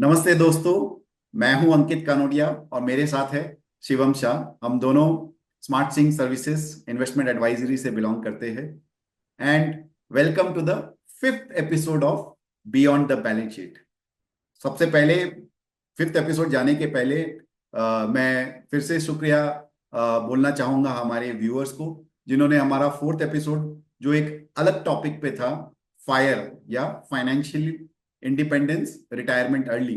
नमस्ते दोस्तों। मैं हूं अंकित कानोडिया और मेरे साथ है शिवम शाह। हम दोनों smart Singh services investment advisory से बिलोंग करते हैं। And welcome to the fifth episode of beyond the balance sheet. सबसे पहले फिफ्थ एपिसोड जाने के पहले मैं फिर से शुक्रिया बोलना चाहूंगा हमारे व्यूअर्स को, जिन्होंने हमारा फोर्थ एपिसोड जो एक अलग टॉपिक पे था, फायर या फाइनेंशियल इंडिपेंडेंस रिटायरमेंट अर्ली,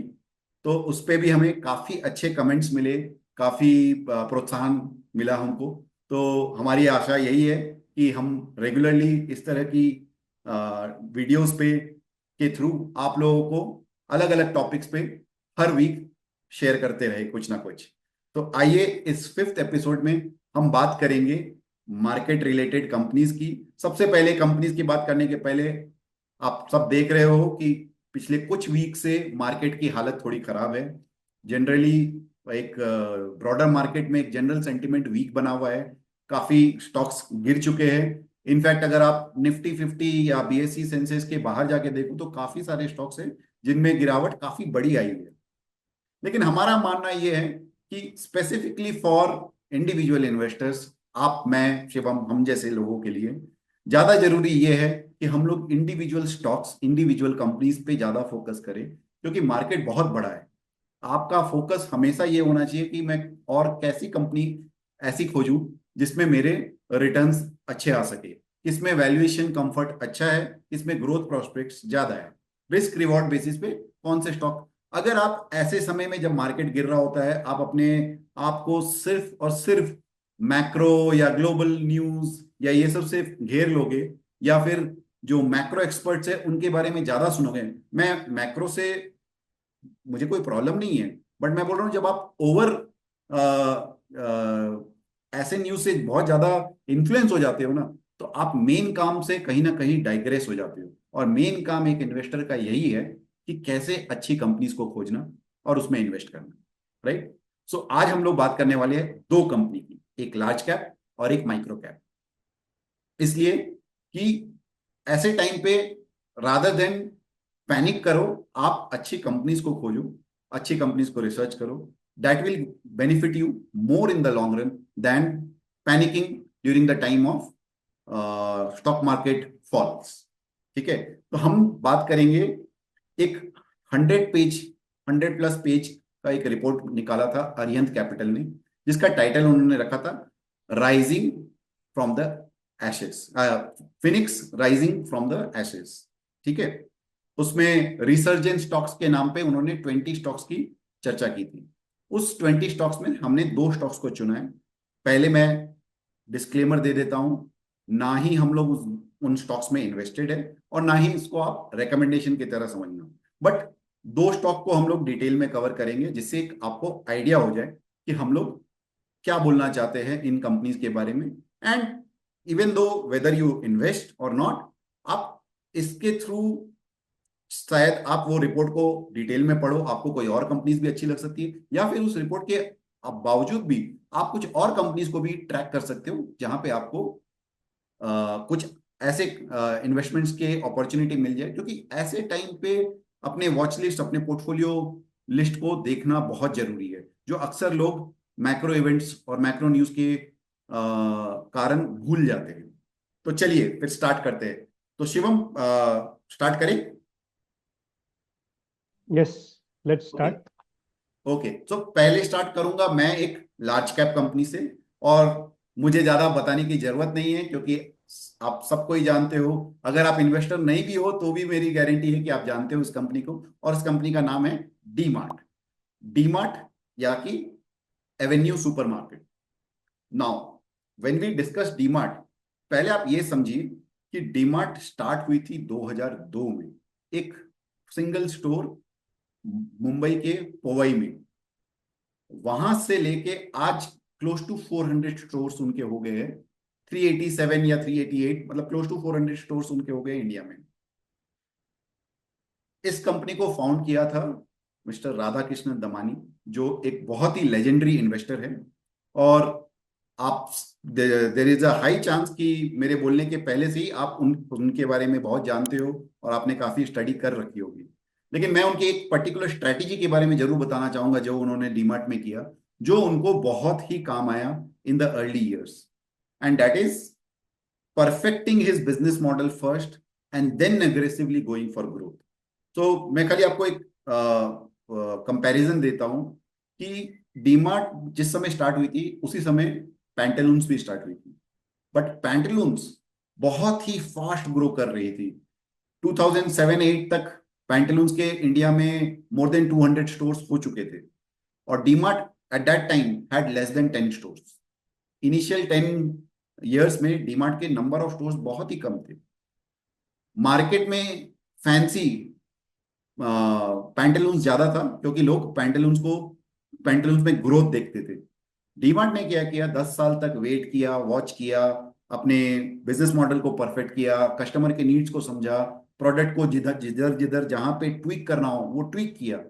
तो उस पे भी हमें काफी अच्छे कमेंट्स मिले, काफी प्रोत्साहन मिला हमको। तो हमारी आशा यही है कि हम रेगुलरली इस तरह की वीडियोस पे के थ्रू आप लोगों को अलग अलग टॉपिक्स पे हर वीक शेयर करते रहे कुछ ना कुछ। तो आइए इस फिफ्थ एपिसोड में हम बात करेंगे मार्केट रिलेटेड कंपनीज की। सबसे पहले कंपनीज की बात करने के पहले, आप सब देख रहे हो कि पिछले कुछ वीक से मार्केट की हालत थोड़ी खराब है। जनरली एक ब्रॉडर मार्केट में एक जनरल सेंटिमेंट वीक बना हुआ है। काफी स्टॉक्स गिर चुके हैं। इनफैक्ट अगर आप निफ्टी 50 या बीएसई सेंसेक्स के बाहर जाके देखो तो काफी सारे स्टॉक्स हैं जिनमें गिरावट काफी बड़ी आई है। लेकिन हमारा मानना यह है कि स्पेसिफिकली फॉर इंडिविजुअल इन्वेस्टर्स, आप, मैं, शिवम, हम जैसे लोगों के लिए ज्यादा जरूरी यह है कि हम लोग इंडिविजुअल स्टॉक्स, इंडिविजुअल कंपनीज पे ज्यादा फोकस करें, क्योंकि मार्केट बहुत बड़ा है। आपका फोकस हमेशा ये होना चाहिए कि मैं और कैसी कंपनी ऐसी खोजूं जिसमें मेरे रिटर्न्स अच्छे आ सके, इसमें वैल्यूएशन कंफर्ट अच्छा है, इसमें ग्रोथ प्रोस्पेक्ट्स ज्यादा है, रिस्क रिवॉर्ड बेसिस पे कौन से स्टॉक। अगर आप ऐसे समय में जब मार्केट गिर रहा होता है, आप अपने आप को सिर्फ और सिर्फ मैक्रो या ग्लोबल न्यूज या ये सब से घेर लोगे, या फिर जो मैक्रो एक्सपर्ट्स है उनके बारे में ज्यादा सुनोगे। मैं मैक्रो से मुझे कोई प्रॉब्लम नहीं है, बट मैं बोल रहा हूँ जब आप ओवर ऐसे न्यूज से बहुत ज्यादा इन्फ्लुएंस हो जाते हो ना, तो आप मेन काम से कहीं ना कहीं डाइग्रेस हो जाते हो। और मेन काम एक इन्वेस्टर का यही है कि कैसे अच्छी कंपनीज को खोजना और उसमें इन्वेस्ट करना। राइट। सो आज हम लोग बात करने वाले हैं दो कंपनी की, एक लार्ज कैप और एक माइक्रो कैप। इसलिए कि ऐसे टाइम पे रादर देन पैनिक करो, आप अच्छी कंपनीज को खोजो, अच्छी कंपनीज को रिसर्च करो। That will benefit you more in the long run than panicking during the time of stock market falls. ठीक है। तो हम बात करेंगे एक 100 पेज, 100+ पेज का एक रिपोर्ट निकाला था अरिहंत कैपिटल ने, जिसका टाइटल उन्होंने रखा था rising from the ashes, Phoenix rising from the ashes. ठीक है। उसमें रिसर्जेंट स्टॉक्स के नाम पे उन्होंने 20 स्टॉक्स की चर्चा की थी। उस 20 स्टॉक्स में हमने दो स्टॉक्स को चुना है। पहले मैं डिस्क्लेमर दे देता हूं, ना ही हम लोग उन स्टॉक्स में इन्वेस्टेड है और ना ही इसको आप रिकमेंडेशन की तरह समझना। बट दो स्टॉक को हम लोग डिटेल में कवर करेंगे, जिससे एक आपको आइडिया हो जाए कि हम लोग क्या बोलना चाहते हैं इन कंपनीज के बारे में। And even though whether you invest और नॉट, आप इसके थ्रू शायद आप वो रिपोर्ट को डिटेल में पढ़ो, आपको कोई और कंपनीज भी अच्छी लग सकती है, या फिर उस रिपोर्ट के बावजूद भी आप कुछ और कंपनीज को भी ट्रैक कर सकते हो जहां पे आपको कुछ ऐसे इन्वेस्टमेंट्स के अपॉर्चुनिटी मिल जाए। क्योंकि ऐसे टाइम पे अपने वॉच लिस्ट, अपने पोर्टफोलियो लिस्ट को देखना बहुत जरूरी है, जो अक्सर लोग मैक्रो इवेंट्स और मैक्रो न्यूज के कारण भूल जाते हैं। तो चलिए फिर स्टार्ट करते हैं। तो शिवम, स्टार्ट करें। Yes, let's okay. Start. Okay, तो पहले स्टार्ट करूंगा मैं एक लार्ज कैप कंपनी से। और मुझे ज्यादा बताने की जरूरत नहीं है, क्योंकि आप सबको ही जानते हो। अगर आप इन्वेस्टर नहीं भी हो तो भी मेरी गारंटी है कि आप जानते हो इस कंपनी को, और इस कंपनी का नाम है डी मार्ट। डी मार्ट, या कि Avenue Supermarket. Now when we discuss D Mart, पहले आप ये समझिए कि डी मार्ट स्टार्ट हुई थी 2002 में, एक सिंगल स्टोर मुंबई के पोवई में। वहां से लेके आज क्लोज टू 400 स्टोर्स उनके हो गए हैं। 387 या 388, मतलब क्लोज टू 400 स्टोर्स उनके हो गए इंडिया में। इस कंपनी को फाउंड किया था मिस्टर राधा कृष्ण दमानी, जो एक बहुत ही लेजेंडरी इन्वेस्टर है। और आप, there is a high chance कि मेरे बोलने के पहले से ही आप उनके बारे में बहुत जानते हो और आपने काफी स्टडी कर रखी होगी। लेकिन मैं उनकी एक पर्टिकुलर स्ट्रेटेजी के बारे में जरूर बताना चाहूंगा जो उन्होंने डीमार्ट में किया, जो उनको बहुत ही काम आया in the early years, and that is perfecting his business model first and then aggressively going for growth. तो मैं खाली आपको एक कंपैरिजन देता हूं कि डीमार्ट जिस समय स्टार्ट हुई थी उसी समय पैंटालून्स भी स्टार्ट हुई थी, बट पैंटालून्स बहुत ही फास्ट ग्रो कर रही थी। 2007-8 तक पैंटालून्स के इंडिया में मोर देन 200 स्टोर्स हो चुके थे, और DMart at that time had less than 10 stores. Initial 10 years में डीमार्ट के नंबर ऑफ स्टोर्स बहुत ही कम थे। मार्केट में फैंसी पैंटालून्स ज्यादा था क्योंकि लोग पैंटालून्स में ग्रोथ देखते थे। डीमार्ट ने क्या किया, 10 साल तक वेट किया, वॉच किया, अपने बिजनेस मॉडल को परफेक्ट किया, कस्टमर के नीड्स को समझा, प्रोडक्ट को जिधर जिधर जिधर जहां पे ट्वीक करना हो वो ट्वीक किया,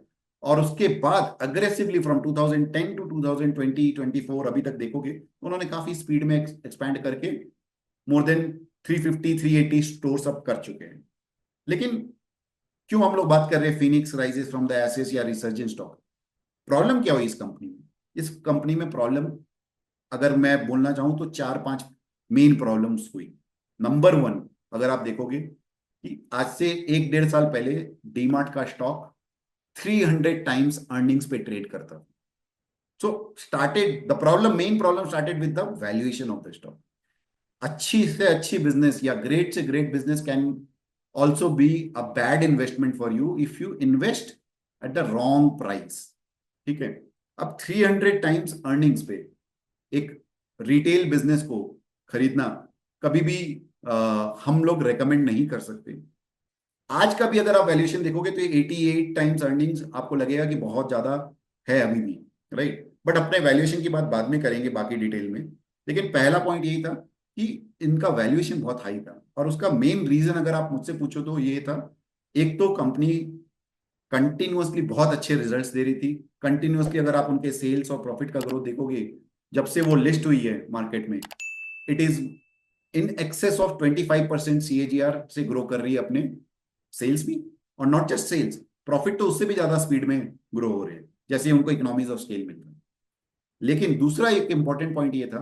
और उसके बाद अग्रेसिवली फ्रॉम 2010 टू 2020-24 अभी तक देखोगे उन्होंने काफी स्पीड में एक्सपैंड करके मोर देन 350-380 स्टोर्स अब कर चुके हैं। लेकिन क्यों हम लोग बात कर रहे हैं phoenix rises from the ashes या रिसर्जेंट स्टॉक? प्रॉब्लम क्या हुई इस कंपनी में? इस कंपनी में प्रॉब्लम अगर मैं बोलना चाहूं तो 4-5 मेन प्रॉब्लम्स हुई। नंबर वन, अगर आप देखोगे कि आज से 1-1.5 साल पहले डीमार्ट का स्टॉक 300 टाइम्स अर्निंग्स पे ट्रेड करता था। So started the problem, main problem started with the valuation of the stock. अच्छी से अच्छी बिजनेस या ग्रेट से great business can also be a bad investment for you if you invest at the wrong price. ठीक है, अब 300 times earnings पे एक रिटेल बिजनेस को खरीदना कभी भी हम लोग रेकमेंड नहीं कर सकते। आज का भी अगर आप वैल्यूएशन देखोगे तो 88 टाइम्स अर्निंग्स आपको लगेगा कि बहुत ज्यादा है अभी भी, राइट? बट अपने वैल्यूएशन की बात बाद में करेंगे बाकी डिटेल में। लेकिन पहला पॉइंट यही था कि इनका वैल्यूएशन बहुत हाई था, और उसका मेन रीजन अगर आप मुझसे पूछो तो ये था, एक तो कंपनी कंटिन्यूअसली बहुत अच्छे रिजल्ट्स दे रही थी। कंटिन्यूअसली अगर आप उनके सेल्स और प्रॉफिट का ग्रोथ देखोगे, जब से वो लिस्ट हुई है मार्केट में, it is in excess of 25% CAGR से ग्रो कर रही है अपने सेल्स भी, और नॉट जस्ट सेल्स, प्रॉफिट तो उससे भी ज्यादा स्पीड में ग्रो हो रहे हैं जैसे उनको इकोनॉमीज ऑफ स्केल मिल रहा है। लेकिन दूसरा एक इंपॉर्टेंट पॉइंट ये था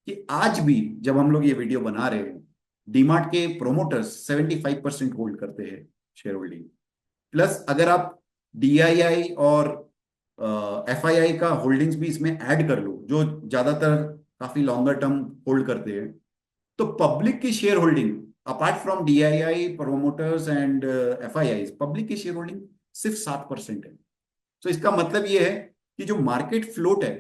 कि आज भी जब हम लोग ये वीडियो बना रहे हैं, डीमार्ट के प्रोमोटर्स 75% होल्ड करते हैं शेयर होल्डिंग। प्लस अगर आप DII और FII का होल्डिंग्स भी इसमें ऐड कर लो, जो ज्यादातर काफी लॉन्गर टर्म होल्ड करते हैं, तो पब्लिक की share holding apart from DII promoters and FII, public की शेयर होल्डिंग सिर्फ 7% है। तो इसका मतलब ये है कि जो मार्केट फ्लोट है,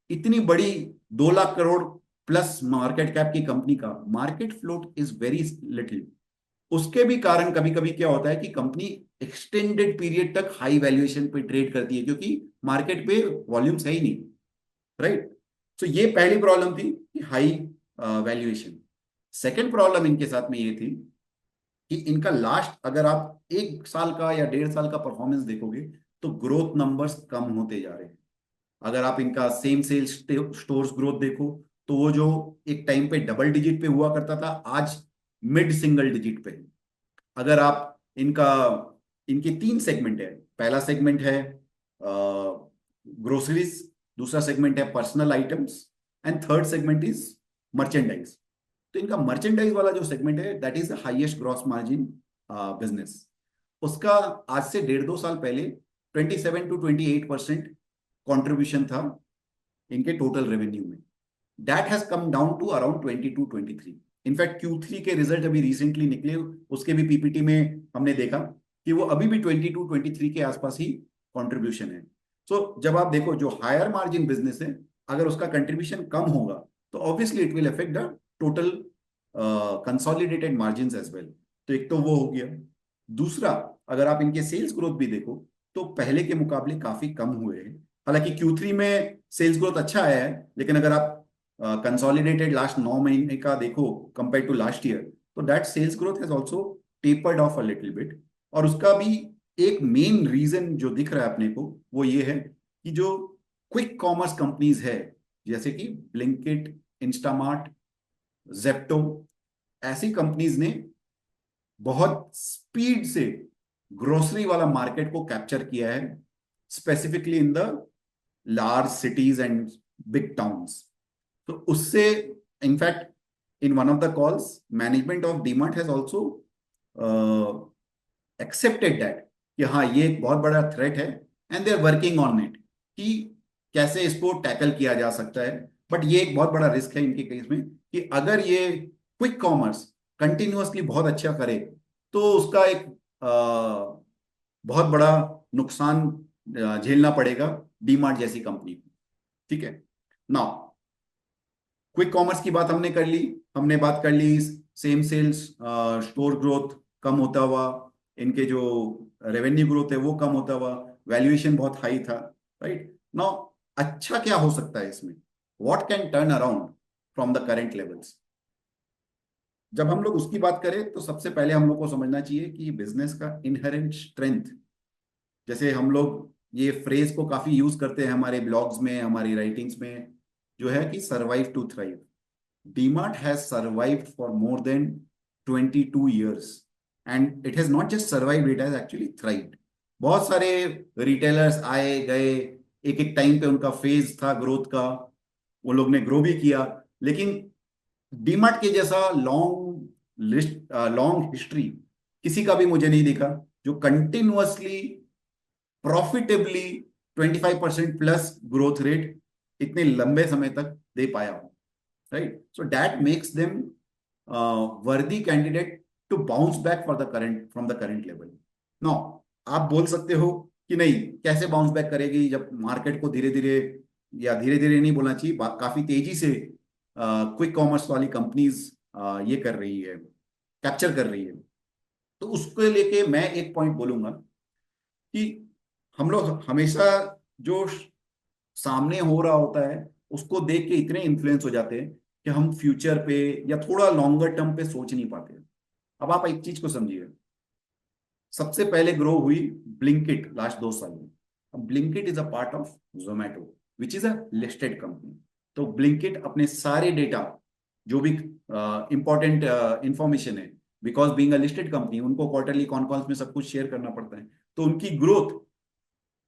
इतनी बड़ी 2 lakh crore plus market cap की कंपनी का market float is very little. उसके भी कारण कभी कभी क्या होता है कि कंपनी एक्सटेंडेड पीरियड तक हाई वैल्यूएशन पे ट्रेड करती है क्योंकि मार्केट पे वॉल्यूम्स है ही नहीं, राइट? तो ये पहली प्रॉब्लम थी कि हाई वैल्यूएशन। सेकंड प्रॉब्लम इनके साथ में ये थी कि इनका लास्ट अगर आप 1 साल का या 1.5 साल का परफॉर्मेंस देखोगे तो ग्रोथ नंबर्स कम होते जा रहे हैं। अगर आप इनका सेम सेल्स स्टोर्स ग्रोथ देखो तो वो जो एक टाइम पे डबल डिजिट पे हुआ करता था, आज मिड सिंगल डिजिट पे है। अगर आप इनका इनके 3 सेगमेंट है, पहला सेगमेंट है ग्रोसरीज, दूसरा सेगमेंट है personal items, and third segment is merchandise. तो इनका मर्चेंडाइज वाला जो सेगमेंट है that is the highest gross margin business. उसका आज से 1.5-2 साल पहले 27-28% कॉन्ट्रीब्यूशन था इनके टोटल रेवेन्यू में। That has come down to around 22-23। In fact Q3 के रिजल्ट अभी रिसेंटली निकले, उसके भी PPT में हमने देखा कि वो अभी भी 22-23 के आसपास ही कंट्रीब्यूशन है। सो जब आप देखो जो हायर मार्जिन बिजनेस है, अगर उसका कंट्रीब्यूशन कम होगा तो obviously it will affect the total consolidated margin as well. तो एक तो वो हो गया। दूसरा, अगर आप इनके सेल्स ग्रोथ भी देखो तो पहले के मुकाबले काफी कम हुए हैं। हालांकि Q3 में सेल्स ग्रोथ अच्छा आया है, लेकिन अगर आप कंसोलिडेटेड लास्ट 9 महीने का देखो कंपेयर टू लास्ट ईयर, तो that sales growth has also tapered off a little bit. और उसका भी एक मेन रीजन जो दिख रहा है अपने को वो ये है कि जो क्विक कॉमर्स कंपनीज है जैसे कि ब्लिंकिट, इंस्टामार्ट, जेप्टो, ऐसी कंपनीज ने बहुत स्पीड से ग्रोसरी वाला मार्केट को कैप्चर किया है, specifically in the large cities and big towns. तो उससे in fact in one of the calls management of DMart has also accepted that कि हाँ ये एक बहुत बड़ा थ्रेट है and they are working on it कि कैसे इसको टैकल किया जा सकता है। बट ये एक बहुत बड़ा रिस्क है इनके केस में कि अगर ये क्विक कॉमर्स कंटिन्यूअसली बहुत अच्छा करे तो उसका एक बहुत बड़ा नुकसान झेलना पड़ेगा डीमार्ट जैसी कंपनी को। ठीक है ना। क्विक कॉमर्स की बात हमने कर ली, हमने बात कर ली सेम सेल्स, स्टोर ग्रोथ कम होता हुआ, इनके जो रेवेन्यू ग्रोथ है वो कम होता हुआ, वैल्यूएशन बहुत हाई था। राइट नाउ अच्छा क्या हो सकता है इसमें, what can turn around from the current levels. जब हम लोग उसकी बात करें तो सबसे पहले हम लोग को समझना चाहिए कि बिजनेस का इनहेरेंट स्ट्रेंथ, जैसे हम लोग ये फ्रेज को काफी यूज करते हैं हमारे ब्लॉग्स में, हमारी राइटिंग्स में, जो है कि survive to thrive. DMart has survived for more than 22 years and it has not just survived, it has actually thrived. बहुत सारे रिटेलर्स आए गए, एक एक टाइम पे उनका फेज था ग्रोथ का, वो लोग ने ग्रो भी किया, लेकिन डीमार्ट के जैसा लॉन्ग हिस्ट्री किसी का भी मुझे नहीं दिखा जो continuously profitably 25% plus growth rate इतने लंबे समय तक दे पाया हो। Right, so that makes them worthy candidate to bounce back for the current from the current level. No, आप बोल सकते हो कि नहीं कैसे बाउंस बैक करेगी जब मार्केट को धीरे धीरे, या धीरे धीरे नहीं बोलना चाहिए, काफी तेजी से क्विक कॉमर्स वाली कंपनीज ये कर रही है, कैप्चर कर रही है। तो उसको लेके मैं एक पॉइंट बोलूंगा कि हम लोग हमेशा जो सामने हो रहा होता है उसको देख के इतने इन्फ्लुएंस हो जाते हैं कि हम फ्यूचर पे या थोड़ा लॉन्गर टर्म पे सोच नहीं पाते। अब आप एक चीज को समझिए, सबसे पहले ग्रो हुई ब्लिंकिट लास्ट 2 साल में। अब Blinkit is a part of Zomato which is a listed company. तो ब्लिंकिट अपने सारे डेटा जो भी इंपॉर्टेंट इंफॉर्मेशन है, because being a listed company उनको क्वार्टरली कॉन कॉल्स में सब कुछ शेयर करना पड़ता है, तो उनकी ग्रोथ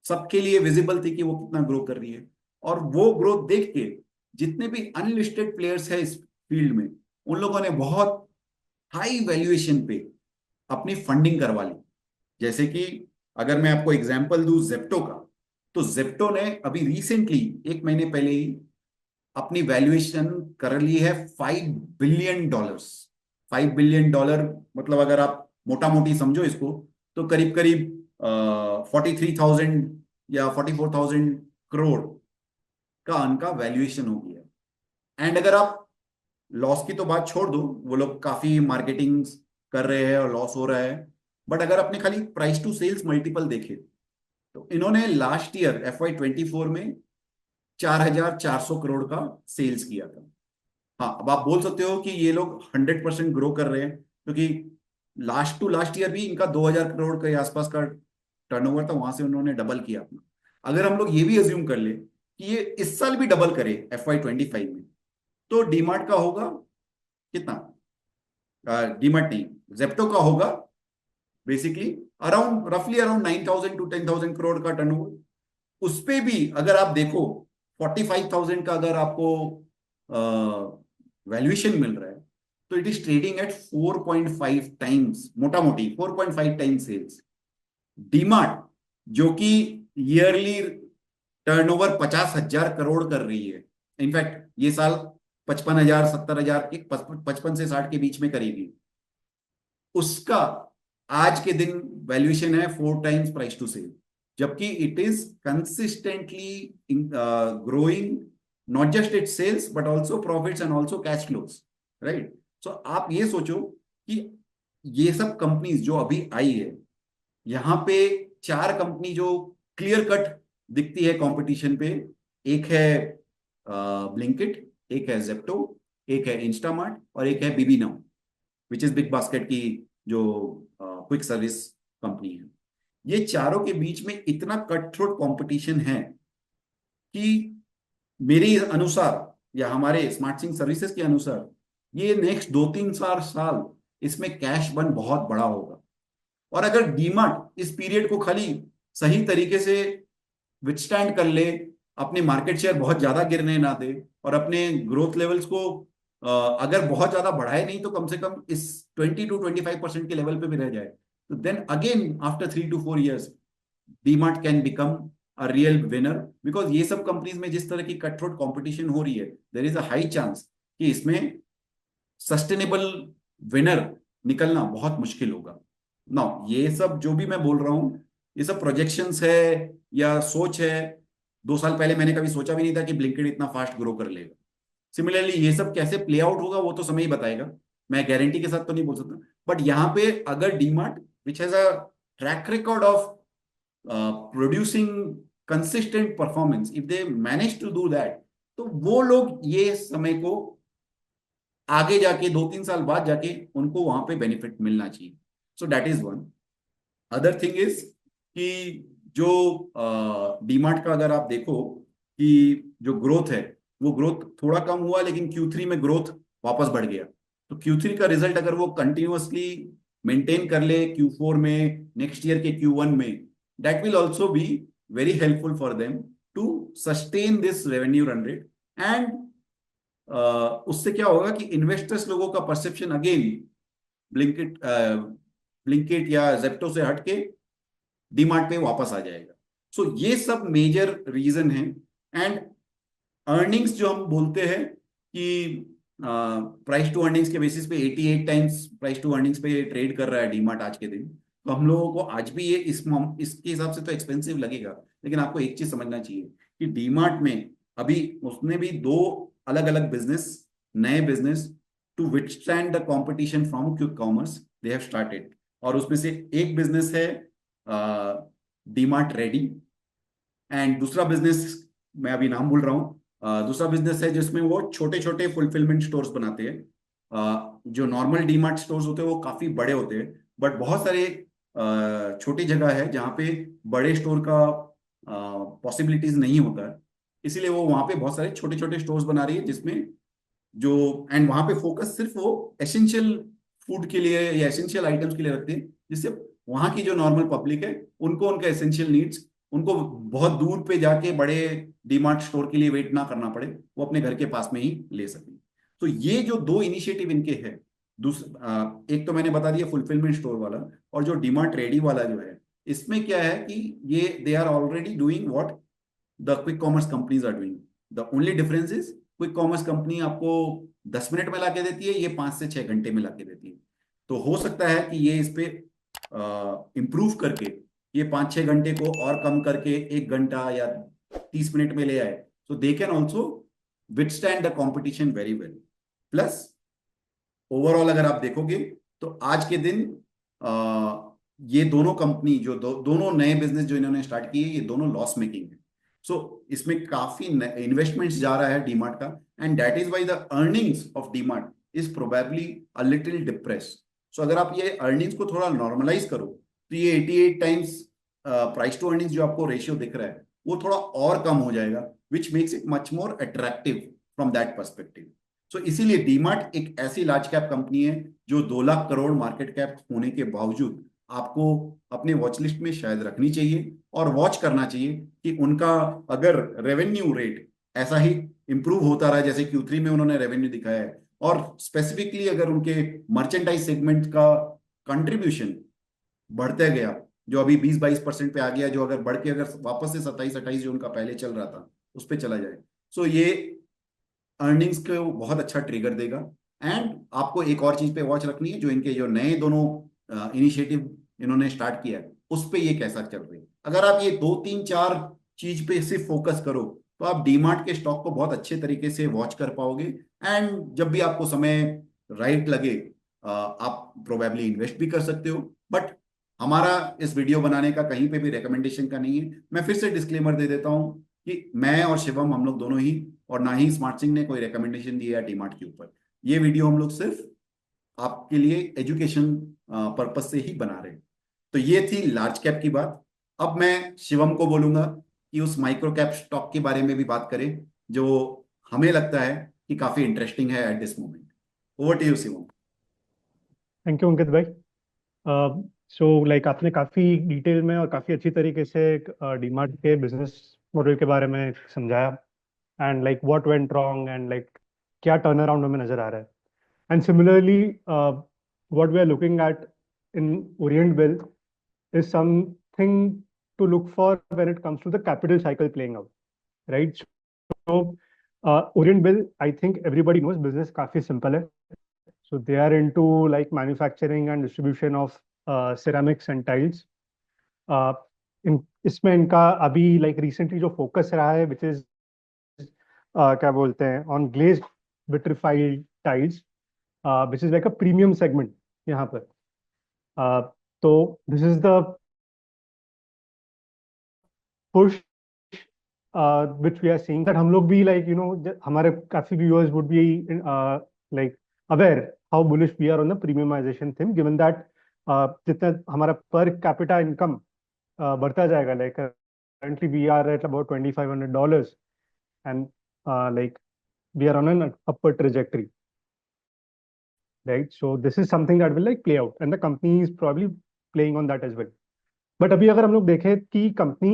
सबके लिए विजिबल थी कि वो कितना ग्रो कर रही है। और वो ग्रोथ देख के जितने भी अनलिस्टेड प्लेयर्स है इस फील्ड में, उन लोगों ने बहुत हाई वैल्यूएशन पे अपनी फंडिंग करवा ली। जैसे कि अगर मैं आपको एग्जांपल दूं जेप्टो का, तो जेप्टो ने अभी रिसेंटली 1 महीने पहले ही अपनी वैल्यूएशन कर ली है $5 बिलियन। $5 बिलियन मतलब अगर आप मोटा मोटी समझो इसको, तो करीब करीब 43,000 या 44,000 करोड़ का उनका वैल्यूएशन हो गया। एंड अगर आप लॉस की तो बात छोड़ दो, वो लोग काफी मार्केटिंग कर रहे हैं और लॉस हो रहा है, बट अगर आपने खाली प्राइस टू सेल्स मल्टीपल देखे तो इन्होंने लास्ट ईयर FY 24 में 4,400 करोड़ का सेल्स किया था। हाँ, अब आप बोल सकते हो कि ये लोग 100% ग्रो कर रहे हैं क्योंकि लास्ट टू लास्ट ईयर भी इनका 2,000 करोड़ के आसपास का टर्नओवर था, वहां से उन्होंने डबल किया अपना। अगर हम लोग ये भी अज्यूम कर ले कि ये इस साल भी डबल करे FY 25 में, तो डीमार्ट का होगा कितना, डीमार्ट नहीं, जेप्टो का होगा बेसिकली अराउंड रफली अराउंड 9,000 to 10,000 करोड़ का टर्नओवर। उस पे भी अगर आप देखो 45,000 का अगर आपको वैल्यूएशन मिल रहा है, तो it is trading at 4.5 times, मोटा मोटी 4.5 टाइम्स सेल्स। डीमार्ट जो कि ईयरली टर्नओवर 50,000 करोड़ कर रही है, इनफैक्ट ये साल 55,000 70,000 के 55 से 60 के बीच में करेगी, उसका आज के दिन वैल्यूएशन है 4 टाइम्स प्राइस टू सेल, जबकि it is consistently growing not just it sales but also profits and also cash flows. Right, so आप ये सोचो कि ये सब कंपनीज जो अभी आई है, यहां पे 4 कंपनी जो क्लियर कट दिखती है कंपटीशन पे, एक है ब्लिंकिट, एक है जेप्टो, एक है इंस्टामार्ट और एक है BB now which is BigBasket की जो क्विक सर्विस कंपनी है। ये चारों के बीच में इतना कट थ्रोट कंपटीशन है कि मेरे अनुसार या हमारे स्मार्ट सिंह सर्विसेज के अनुसार ये नेक्स्ट 2-3 साल इसमें कैश बर्न बहुत बड़ा होगा। और अगर डीमार्ट इस पीरियड को खाली सही तरीके से विथस्टैंड कर ले, अपने मार्केट शेयर बहुत ज्यादा गिरने ना दे, और अपने ग्रोथ लेवल्स को अगर बहुत ज्यादा बढ़ाए नहीं तो कम से कम इस 20 to 25% के लेवल पे भी रह जाए, तो then again after 3 to 4 years DMart can become a real winner. Because ये सब कंपनीज में जिस तरह की कट थ्रोट कॉम्पिटिशन हो रही है, there is a high chance कि इसमें सस्टेनेबल विनर निकलना बहुत मुश्किल होगा। ना ये सब जो भी मैं बोल रहा हूँ, ये सब प्रोजेक्शंस है या सोच है। 2 साल पहले मैंने कभी सोचा भी नहीं था कि ब्लिंकिट इतना फास्ट ग्रो कर लेगा। सिमिलरली ये सब कैसे प्ले आउट होगा वो तो समय ही बताएगा, मैं गारंटी के साथ तो नहीं बोल सकता। बट यहाँ पे अगर DMart which has a track record of producing consistent performance, if they manage to do that, तो वो लोग ये समय को आगे जाके 2-3 साल बाद जाके उनको वहां पे बेनिफिट मिलना चाहिए। So that is one. Other thing is कि जो डीमार्ट का अगर आप देखो कि जो ग्रोथ है वो ग्रोथ थोड़ा कम हुआ, लेकिन Q3 में ग्रोथ वापस बढ़ गया। तो Q3 का रिजल्ट अगर वो कंटिन्यूअसली मेंटेन कर ले Q4 में, नेक्स्ट ईयर के Q1 में, that will also be very helpful for them to sustain this revenue run rate. And उससे क्या होगा कि इन्वेस्टर्स लोगों का परसेप्शन अगेन ब्लिंकिट ब्लिंकिट या जेप्टो से हटके डीमार्ट पे वापस आ जाएगा। सो ये सब मेजर रीजन है। एंड अर्निंग्स जो हम बोलते हैं कि प्राइस टू अर्निंग्स के बेसिस पे 88 टाइम्स प्राइस टू अर्निंग्स पे ट्रेड कर रहा है डीमार्ट आज के दिन, तो हम लोगों को आज भी ये इसके हिसाब से तो एक्सपेंसिव लगेगा। लेकिन आपको एक चीज समझना चाहिए कि डीमार्ट में अभी उसने भी दो अलग अलग बिजनेस, नए business to withstand the competition from quick commerce they have started. और उसमें से एक बिजनेस है डीमार्ट रेडी, एंड दूसरा बिजनेस मैं अभी नाम भूल रहा हूँ। दूसरा बिजनेस है जिसमें वो छोटे छोटे फुलफिलमेंट स्टोर्स बनाते हैं। जो नॉर्मल डीमार्ट स्टोर्स होते हैं वो काफी बड़े होते हैं, बट बहुत सारे छोटी जगह है जहाँ पे बड़े स्टोर का पॉसिबिलिटीज नहीं होता है। इसीलिए वो वहाँ पे बहुत सारे छोटे छोटे स्टोर्स बना रही है, जिसमें जो एंड वहां पे फोकस सिर्फ वो एसेंशियल फूड के लिए या एसेंशियल आइटम्स के लिए रखते हैं, जिससे वहां की जो नॉर्मल पब्लिक है उनको उनका एसेंशियल नीड्स, उनको बहुत दूर पे जाके बड़े डीमार्ट स्टोर के लिए वेट ना करना पड़े, वो अपने घर के पास में ही ले सकें। तो ये जो दो इनिशिएटिव इनके हैं, दूसरा एक तो मैंने बता दिया फुलफिलमेंट स्टोर वाला, और जो डीमार्ट रेडी वाला जो है, इसमें क्या है कि ये they are already doing what the quick commerce companies are doing. The only difference is quick commerce company आपको 10 मिनट में लाके देती है, ये 5 से 6 घंटे में लाके देती है। तो हो सकता है कि ये इस पे इम्प्रूव करके ये 5-6 घंटे को और कम करके 1 घंटा या 30 मिनट में ले आए, तो they can also withstand the competition very well. Plus overall अगर आप देखोगे तो आज के दिन ये दोनों कंपनी जो दोनों नए बिजनेस जो इन्होंने स्टार्ट किए, ये दोनों लॉस मेकिंग है। सो इसमें काफी इन्वेस्टमेंट्स जा रहा है डीमार्ट का, and that is why the earnings of DMart is probably a little depressed. So अगर आप ये अर्निंग्स को थोड़ा नॉर्मलाइज करो, तो ये 88 टाइम्स प्राइस टू अर्निंग्स जो आपको रेशियो दिख रहा है वो थोड़ा और कम हो जाएगा, which makes it much more attractive from that perspective. So इसीलिए डीमार्ट एक ऐसी लार्ज कैप कंपनी है जो 2 लाख करोड़ मार्केट कैप होने के बावजूद आपको अपने वॉच लिस्ट में शायद रखनी चाहिए, और वॉच करना चाहिए कि उनका अगर रेवेन्यू रेट ऐसा ही इंप्रूव होता रहा जैसे Q3 में उन्होंने रेवेन्यू दिखाया है, और स्पेसिफिकली अगर उनके मर्चेंडाइज सेगमेंट का कंट्रीब्यूशन बढ़ते गया, जो अभी 20-22% पे आ गया, जो अगर बढ़ के अगर वापस से 27-28 जो उनका पहले चल रहा था उस पर चला जाए, सो ये अर्निंग्स को बहुत अच्छा ट्रिगर देगा। एंड आपको एक और चीज पे वॉच रखनी है, जो इनके जो नए दोनों इनिशिएटिव इन्होंने स्टार्ट किया है उस पे ये कैसा चल रही है। अगर आप ये 2-3-4 चीज पे सिर्फ फोकस करो, तो आप डीमार्ट के स्टॉक को बहुत अच्छे तरीके से वॉच कर पाओगे। एंड जब भी आपको समय राइट लगे, आप प्रोबेबली इन्वेस्ट भी कर सकते हो। बट हमारा इस वीडियो बनाने का कहीं पे भी रिकमेंडेशन का नहीं है। मैं फिर से डिस्क्लेमर दे देता हूँ कि मैं और शिवम हम लोग दोनों ही, और ना ही स्मार्ट सिंह ने कोई रिकमेंडेशन दिया है डीमार्ट के ऊपर। ये वीडियो हम लोग सिर्फ आपके लिए एजुकेशन पर्पज से ही बना रहे हैं। तो ये थी लार्ज कैप की बात। अब मैं शिवम को बोलूंगा कि उस माइक्रो कैप स्टॉक के बारे में भी बात करें, जो हमें लगता है कि काफी इंटरेस्टिंग है at this moment. Over to you Shivam. Thank you Ankit भाई। सो लाइक आपने काफ़ी डिटेल में और काफ़ी अच्छी तरीके से डीमार्ट के बिजनेस मॉडल के बारे में समझाया and like what went wrong and like क्या टर्न अराउंड हमें नज़र आ रहा है and similarly what we are looking at in Orient Bell is something to look for when it comes to the capital cycle playing out, right? So, Orient Bill, I think everybody knows business काफी simple है. So they are into like manufacturing and distribution of ceramics and tiles. Uh, इसमें इनका अभी like recently जो focus रहा है, which is क्या बोलते हैं on glazed vitrified tiles, which is like a premium segment यहाँ पर. Uh, तो this is the push which we are seeing that हम लोग भी like हमारे काफी viewers would be like aware how bullish we are on the premiumization thing given that जितना हमारा per capita income बढ़ता जाएगा like currently we are at about $2,500 and like we are on an upward trajectory, right? So this is something that will like play out and the company is probably playing on that as well. But अभी अगर हम लोग देखें कि company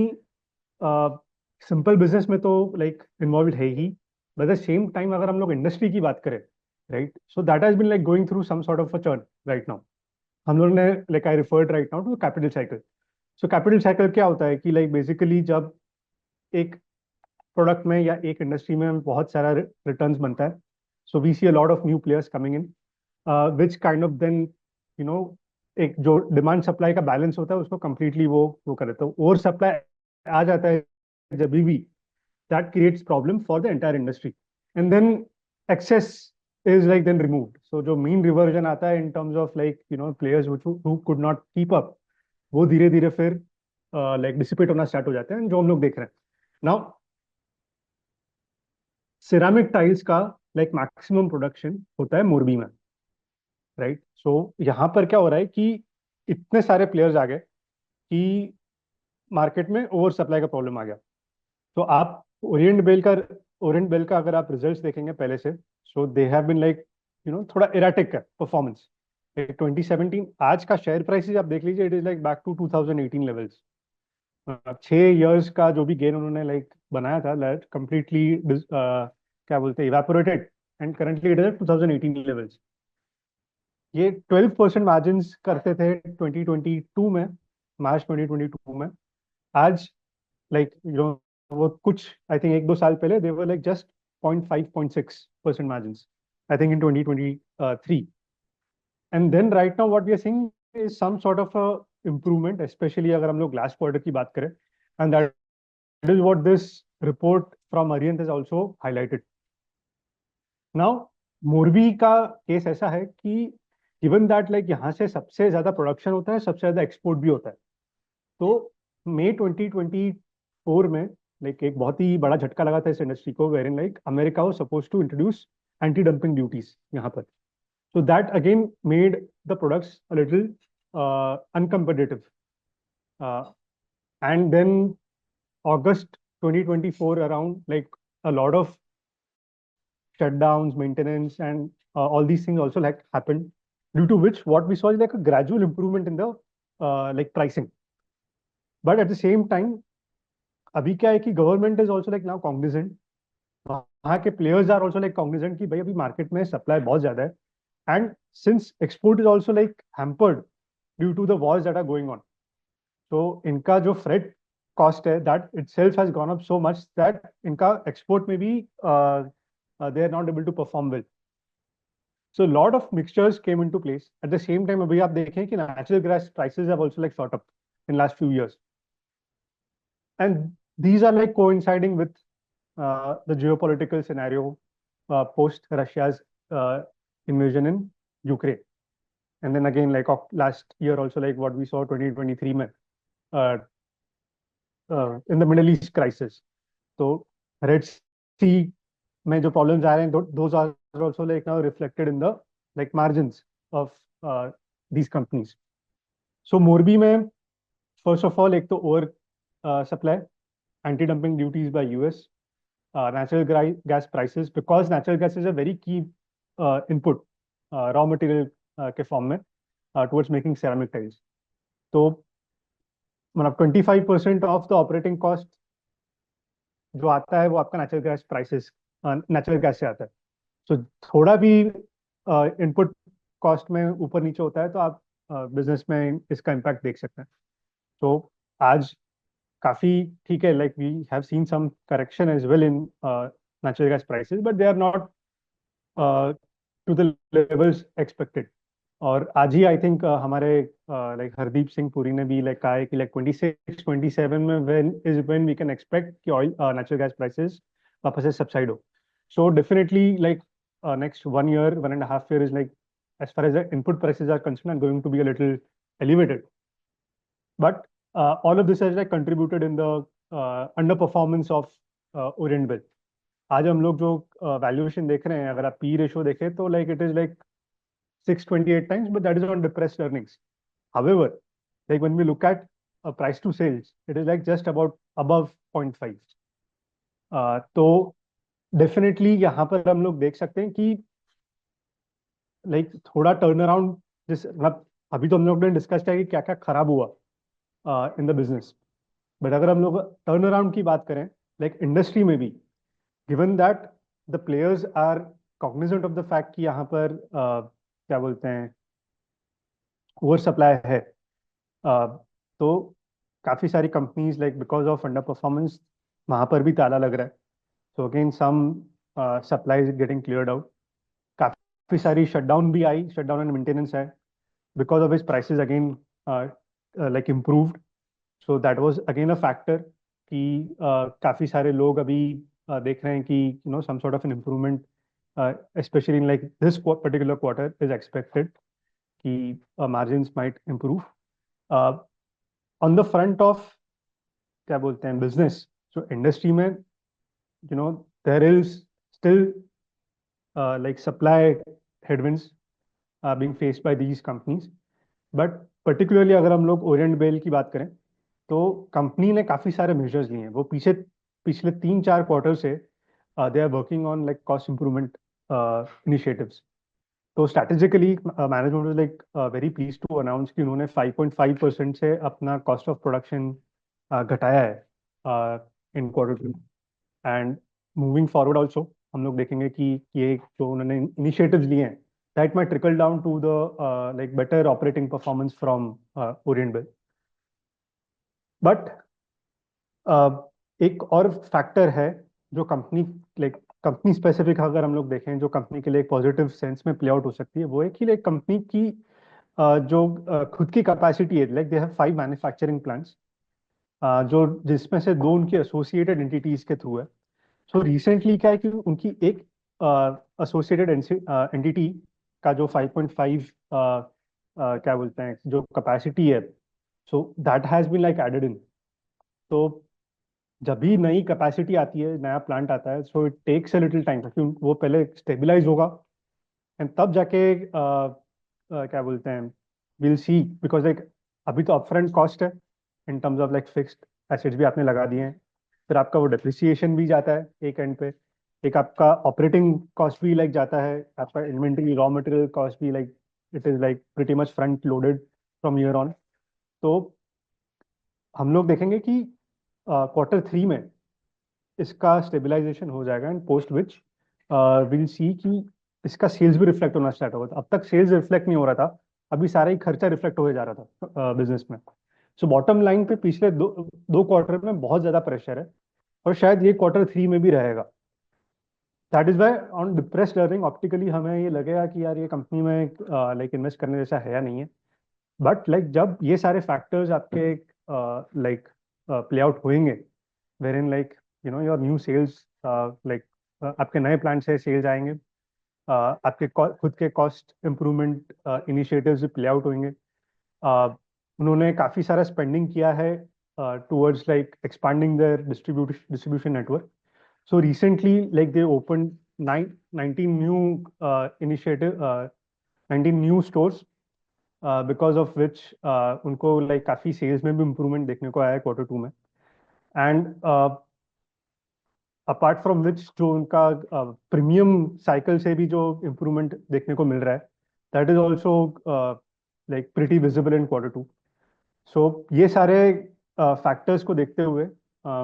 simple business में तो like involve है ही बट द सेम टाइम अगर हम लोग इंडस्ट्री की बात करें right so that has been like going through some sort of a churn right now हम लोग ने like I referred right now to capital cycle. So capital cycle क्या होता है कि लाइक बेसिकली जब एक प्रोडक्ट में या एक इंडस्ट्री में बहुत सारा रिटर्न्स बनता है so we see a lot of new players coming in which kind of then you know एक जो डिमांड सप्लाई का बैलेंस होता है उसको कंप्लीटली वो कर देता है. ओवर सप्लाई आ जाता है जब भी that creates problem for the entire industry and then excess is like then removed. So जो mean reversion आता है in terms of like players who could not keep up वो धीरे धीरे फिर like dissipate होना start हो जाते हैं जो हम लोग देख रहे हैं now. सिरामिक टाइल्स का like maximum production होता है मोरबी में राइट. सो यहाँ पर क्या हो रहा है कि इतने सारे प्लेयर्स आ गए कि मार्केट में ओवर सप्लाई का प्रॉब्लम आ गया. तो आप ओरिएंट बेल का अगर आप रिजल्ट्स देखेंगे पहले से so they have been like थोड़ा इराटिक है परफॉर्मेंस. 2017 आज का शेयर प्राइसेस आप देख लीजिए it is like back to 2018 levels. 6 years का जो भी गेन उन्होंने लाइक बनाया था दैट कंप्लीटली क्या बोलते हैं evaporated and currently it is 2018 levels. ये 12% मार्जिन करते थे 2022 में मार्च 2022 में. आज लाइक वो कुछ आई थिंक 1-2 साल पहले they were like just 0.5-0.6% margins I think in 2023. And then right now what we are seeing is some sort of a improvement specially अगर हम लोग लास्ट क्वार्टर की बात करें and that is what this report from Arihant has also highlighted. Now Morbi का case ऐसा है कि गिवन दैट लाइक यहाँ से सबसे ज्यादा प्रोडक्शन होता है सबसे ज्यादा एक्सपोर्ट भी होता है. तो मई 2024 में लाइक एक बहुत ही बड़ा झटका लगा था इस इंडस्ट्री को where in like America was suppose to introduce anti dumping duties यहाँ पर. So that again made the products a little uncompetitive and then August 2024 around like a lot of shutdowns, maintenance, and all these things also like happened, due to which what we saw is like a gradual improvement in the like pricing. But at the same time, अभी क्या है कि government is also like now cognizant. वहाँ के players are also like cognizant कि भाई अभी market में सप्लाई बहुत ज्यादा है and since export is also like hampered due to the wars that are going on. तो इनका जो फ्रेट कॉस्ट है that itself has gone up so much that इनका एक्सपोर्ट में भी they are not able to perform well. So a lot of mixtures came into place. At the same time, अभी आप देखें कि natural gas prices have also like shot up in last few years. And these are like coinciding with the geopolitical scenario post Russia's invasion in Ukraine. And then again, like last year also, like what we saw 2023 में, in the Middle East crisis. So Red Sea में जो problems आ रहे हैं, those are also like now reflected in the like margins of these companies. So Morbi में first of all एक तो over supply, anti-dumping duties by US, natural gas prices, because natural gas is a very key input raw material के form में towards making ceramic tiles. तो मतलब 25% of the operating cost जो आता है वो आपका नेचुरल गैस से आता है। सो थोड़ा भी इनपुट कॉस्ट में ऊपर नीचे होता है तो आप बिजनेस में इसका इम्पैक्ट देख सकते हैं। तो आज काफी ठीक है, like we have seen some correction as well in natural gas prices, but they are not to the levels expected. और आज ही आई थिंक हमारे लाइक हरदीप सिंह पुरी ने भी लाइक कहा है कि लाइक 26-27 में व्हेन वी कैन एक्सपेक्ट कि ऑयल नेचुरल गैस प्राइसेस वापस से सबसाइड हो। So definitely like next 1 year, 1.5 year is like, as far as the input prices are concerned, are going to be a little elevated. But all of this has like contributed in the underperformance of Orient Bill. आज हम लोग जो valuation देख रहे हैं, अगर आप P ratio देखें तो like it is like 628 times, but that is on depressed earnings. However, like when we look at price to sales, it is like just about above 0.5. तो डेफिनेटली यहाँ पर हम लोग देख सकते हैं कि लाइक थोड़ा टर्न अराउंड, जिस मतलब अभी तो हम लोग ने डिस्कस किया कि क्या क्या खराब हुआ इन द बिजनेस, बट अगर हम लोग टर्न अराउंड की बात करें लाइक इंडस्ट्री में भी, given that the players are cognizant of the fact कि यहाँ पर क्या बोलते हैं ओवर सप्लाई है, तो काफी सारी companies like because of under performance वहां पर भी ताला लग रहा है। So again some supply is getting cleared out. काफी सारी शटडाउन भी आई, शटडाउन एंड मेंटेनेंस है, because of is prices again like improved. So that was again a factor कि काफी सारे लोग अभी देख रहे हैं कि some sort of an improvement especially in like this particular quarter is expected कि margins might improve. On the front of क्या बोलते हैं बिजनेस, so इंडस्ट्री में there is still like supply headwinds being faced by these companies. But particularly अगर हम लोग Orient bell की बात करें तो कंपनी ने काफी सारे मेजर्स लिए हैं। वो पिछले 3-4 क्वार्टर से they are working on like cost improvement initiatives. तो strategically management was like very pleased to announce कि उन्होंने 5.5% से अपना कॉस्ट ऑफ प्रोडक्शन घटाया है इन Q2। And moving forward also हम लोग देखेंगे कि ये जो उन्होंने इनिशिएटिव्स लिए हैं that might trickle down to the like better operating performance from Orient Bill. But एक और फैक्टर है जो कंपनी स्पेसिफिक अगर हम लोग देखें, जो कंपनी के लिए एक पॉजिटिव सेंस में प्ले आउट हो सकती है, वो है कि लाइक कंपनी की जो खुद की कैपेसिटी है, like they have 5 manufacturing plants जो जिसमें से 2 उनकी एसोसिएटेड एंटिटीज के थ्रू है। सो रिसेंटली क्या है कि उनकी एक एसोसिएटेड एंटिटी का जो 5.5 क्या बोलते हैं जो कैपेसिटी है, so that has been like added in. तो जब भी नई कैपेसिटी आती है, नया प्लांट आता है, so it takes a little time, क्योंकि वो पहले स्टेबलाइज होगा एंड तब जाके क्या बोलते हैं विल सी, बिकॉज लाइक अभी तो अपफ्रंट कॉस्ट है in terms of like fixed assets भी आपने लगा दिए हैं, फिर आपका वो डेप्रिसिएशन भी जाता है एक एंड पे, एक आपका ऑपरेटिंग कॉस्ट भी लाइक जाता है, आपका इन्वेंटरी रॉ मटेरियल कॉस्ट भी like it is like pretty much front loaded from year on. तो हम लोग देखेंगे कि Q3 में इसका स्टेबलाइजेशन हो जाएगा and post which will see कि इसका सेल्स भी रिफ्लेक्ट होना स्टार्ट होगा। अब तक सेल्स रिफ्लेक्ट नहीं हो रहा था, अभी सारा ही खर्चा रिफ्लेक्ट हो जा रहा था बिजनेस में। सो बॉटम लाइन पे पिछले दो क्वार्टर में बहुत ज्यादा प्रेशर है और शायद ये Q3 में भी रहेगा। That is why on depressed earning optically हमें ये लगेगा कि यार ये कंपनी में लाइक इन्वेस्ट करने जैसा है या नहीं है। बट लाइक जब ये सारे फैक्टर्स आपके लाइक प्ले आउट होंगे, where in like your new sales like आपके नए प्लान से सेल्स आएंगे, आपके खुद के cost improvement initiatives play out होंगे। उन्होंने काफी सारा स्पेंडिंग किया है towards like expanding their distribution network. So recently, like they opened 19 new initiative, 19 new stores, because of which उनको like काफी sales में भी improvement देखने को आया है Q2 में। And apart from which जो उनका premium cycle से भी जो improvement देखने को मिल रहा है, that is also like pretty visible in Q2. सो ये सारे फैक्टर्स को देखते हुए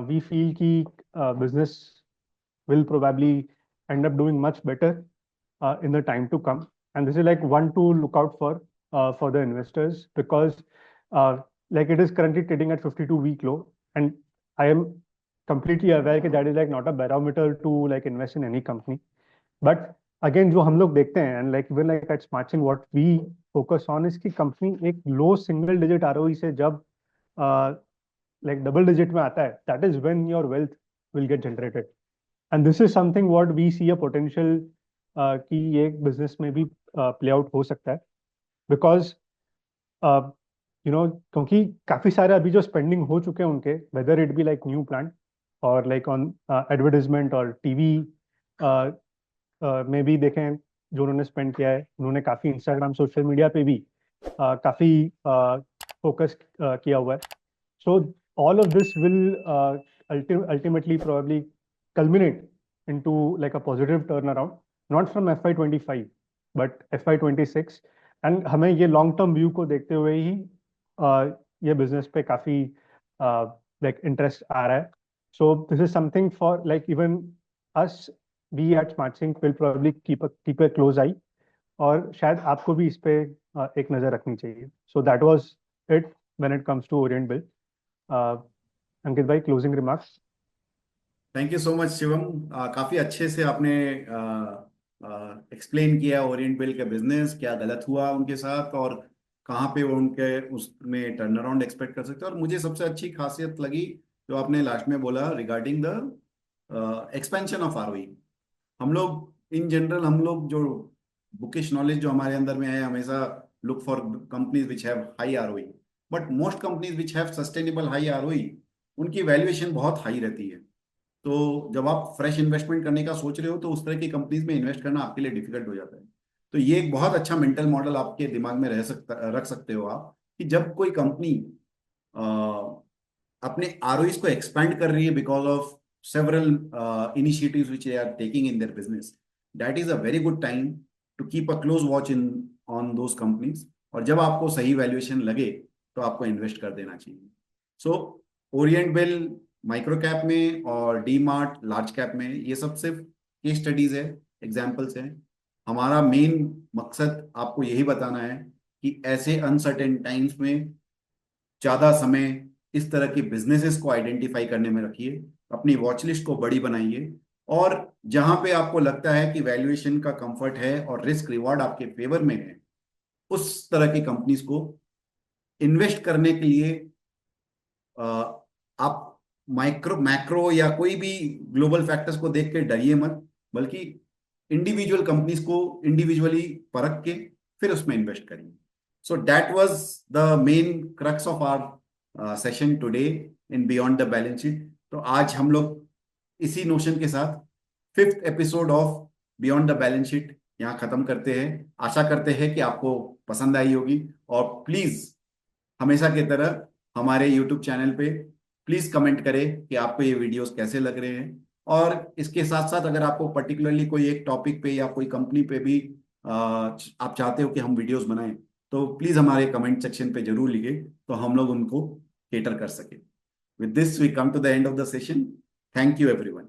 वी फील कि business will probably end up doing much better in the time to come. And this is like one to look out for the investors because like it is currently trading at 52-week low, and I am completely aware that that is like not a barometer to like invest in any company. But again जो हम लोग देखते हैं and like even like at SmartSync what we focus on is कि company एक low single digit ROE से जब like double digit में आता है, that is when your wealth will get generated. And this is something what we see a potential कि ये business में भी प्ले आउट हो सकता है बिकॉज क्योंकि काफी सारे अभी जो स्पेंडिंग हो चुके हैं उनके whether it be like new plant और लाइक ऑन एडवर्टाइजमेंट और टीवी में भी देखें जो उन्होंने स्पेंड किया है, उन्होंने काफी इंस्टाग्राम सोशल मीडिया पे भी काफी फोकस किया हुआ है. So all of this will ultimately probably culminate into like a positive turnaround, not from FY25 but FY26. And हमें ये long term view को देखते हुए ही ये business पे काफी like interest आ रहा है. So this is something for like even us, we at SmartSync will probably keep a close eye. और शायद आपको भी इस पे एक नजर रखनी चाहिए. So that was it when it comes to Orient Bill. अंकित भाई closing remarks. Thank you so much Shivam. काफी अच्छे से आपने एक्सप्लेन किया ओरिएंट बिल के बिजनेस, क्या गलत हुआ उनके साथ और कहाँ पे वो उनके उसमें टर्न अराउंड एक्सपेक्ट कर सकते हैं. और मुझे सबसे अच्छी खासियत लगी जो आपने लास्ट में बोला regarding the expansion of ROE. हम लोग इन जनरल हम लोग जो बुकिश नॉलेज जो हमारे अंदर में है हमेशा look for companies which have high ROE, but most companies which have sustainable high ROE उनकी वैल्यूएशन बहुत हाई रहती है. तो जब आप फ्रेश इन्वेस्टमेंट करने का सोच रहे हो तो उस तरह की कंपनीज में इन्वेस्ट करना आपके लिए डिफिकल्ट हो जाता है. तो ये एक बहुत अच्छा मेंटल मॉडल आपके दिमाग में रख सकते हो आप कि जब कोई कंपनी अपने आरओईज को एक्सपैंड कर रही है because of several initiatives which they are taking in their business, that is a very good time to keep a close watch in on those companies. और जब आपको सही वैल्यूएशन लगे तो आपको इन्वेस्ट कर देना चाहिए. सो ओरिएंट बिल माइक्रो कैप में और डी मार्ट लार्ज कैप में ये सब सिर्फ केस स्टडीज है, एग्जाम्पल्स हैं. हमारा मेन मकसद आपको यही बताना है कि ऐसे अनसर्टेन टाइम्स में ज्यादा समय इस तरह के बिजनेसेस को आइडेंटिफाई करने में रखिए, अपनी वॉच लिस्ट को बड़ी बनाइए और जहां पे आपको लगता है कि वैल्यूएशन का कंफर्ट है और रिस्क रिवॉर्ड आपके फेवर में है उस तरह की कंपनीज को इन्वेस्ट करने के लिए आप माइक्रो मैक्रो या कोई भी ग्लोबल फैक्टर्स को देख के डरिए मत, बल्कि इंडिविजुअल कंपनीज को इंडिविजुअली परख के फिर उसमें इन्वेस्ट करिए. So that was the main crux of our session today in beyond the balance sheet. तो आज हम लोग इसी नोशन के साथ fifth episode of beyond the balance sheet यहाँ खत्म करते हैं. आशा करते हैं कि आपको पसंद आई होगी और प्लीज हमेशा की तरह हमारे यूट्यूब चैनल पे प्लीज कमेंट करें कि आपको ये वीडियोस कैसे लग रहे हैं. और इसके साथ साथ अगर आपको पर्टिकुलरली कोई एक टॉपिक पे या कोई कंपनी पे भी आप चाहते हो कि हम वीडियोस बनाएं तो प्लीज हमारे कमेंट सेक्शन पे जरूर लिखिए तो हम लोग उनको केटर कर सके. With this we come to the end of the session. Thank you everyone.